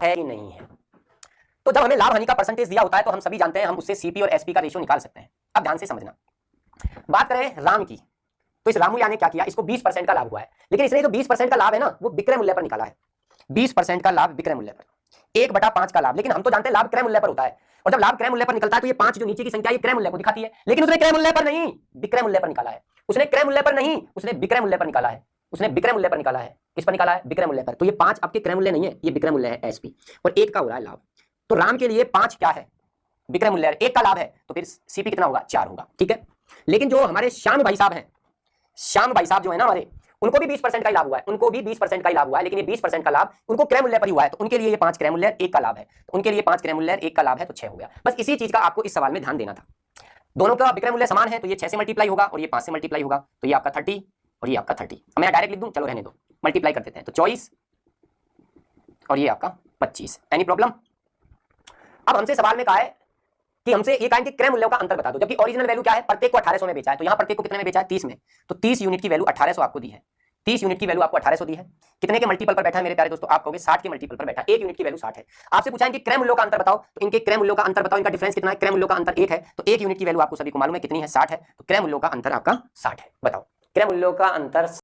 है कि नहीं है। तो जब हमें लाभ हानि का परसेंटेज दिया होता है तो हम सभी जानते हैं हम उससे सीपी और एसपी का रेशियो निकाल सकते हैं। अब ध्यान से समझना, बात करें राम की, तो इस रामू ने क्या किया, इसको 20% का लाभ हुआ है, लेकिन इसने जो 20% का लाभ है ना वो विक्रय मूल्य पर निकाला है। 20% का लाभ विक्रय मूल्य पर, 1/5 का लाभ, लेकिन हम तो जानते हैं लाभ क्रय मूल्य पर होता है, और जब लाभ क्रय मूल्य पर निकलता है तो ये 5 जो नीचे की संख्या ये क्रय मूल्य को दिखाती है, लेकिन उसने क्रय मूल्य पर नहीं विक्रय मूल्य पर निकाला है। उसने क्रय मूल्य पर नहीं, उसने विक्रय मूल्य पर निकाला है। उसने विक्रय मूल्य पर निकाला है। किस पर निकाला है? विक्रय मूल्य पर। तो ये 5 आपके क्रय मूल्य नहीं है, ये विक्रय मूल्य है एसपी, और 1 का हो रहा है लाभ। तो राम के लिए 5 क्या है? विक्रय मूल्य है, 1 का लाभ है, तो फिर सीपी कितना होगा? 4 होगा। ठीक है, लेकिन जो हमारे श्याम भाई साहब हैं, श्याम भाई साहब जो है ना हमारे, उनको भी 20% का ही लाभ हुआ है, उनको भी 20% का ही लाभ हुआ है, लेकिन ये 20% का लाभ उनको क्रय मूल्य पर ही हुआ है, तो उनके लिए ये 5 क्रय मूल्य 1 का लाभ है, तो उनके लिए 5 क्रय मूल्य 1 का लाभ है, तो 6 हो गया। बस इसी चीज का आपको इस सवाल में ध्यान देना था। दोनों का विक्रय मूल्य समान है, तो ये 6 से मल्टीप्लाई होगा और ये 5 से मल्टीप्लाई होगा, तो ये आपका 30 और ये आपका 30। अब मैं डायरेक्ट लिख दूं? चलो रहने दो, मल्टीप्लाई कर देते हैं, तो 24 और ये आपका 25। Any problem? अब हमसे सवाल में कहा है कि हमसे ये कहा कि क्रय मूल्यों का अंतर बता दो, जबकि ओरिजिनल वैल्यू क्या है? प्रत्येक को 1800 में बेचा है, तो यहाँ प्रत्येक को कितने में बेचा है? 30 में, तो 30 यूनिट की वैल्यू 1800 आपको दी है। 30 यूनिट की वैल्यू आपको 1800 दी है। कितने के मल्टीपल पर बैठा है मेरे प्यारे दोस्तों? आप कहोगे 60 के मल्टीपल पर बैठा है। 1 यूनिट की वैल्यू 60 है। आपसे पूछा है कि क्रय मूल्यों का अंतर बताओ, तो इनके क्रय मूल्यों का अंतर बताओ, इनका डिफरेंस कितना है? क्रय मूल्यों का अंतर 1 है, तो 1 यूनिट की वैल्यू आपको सभी को मालूम है कितनी है? 60 है, तो क्रय मूल्यों का अंतर आपका 60 है। बताओ क्रय मूल्यों का अंतर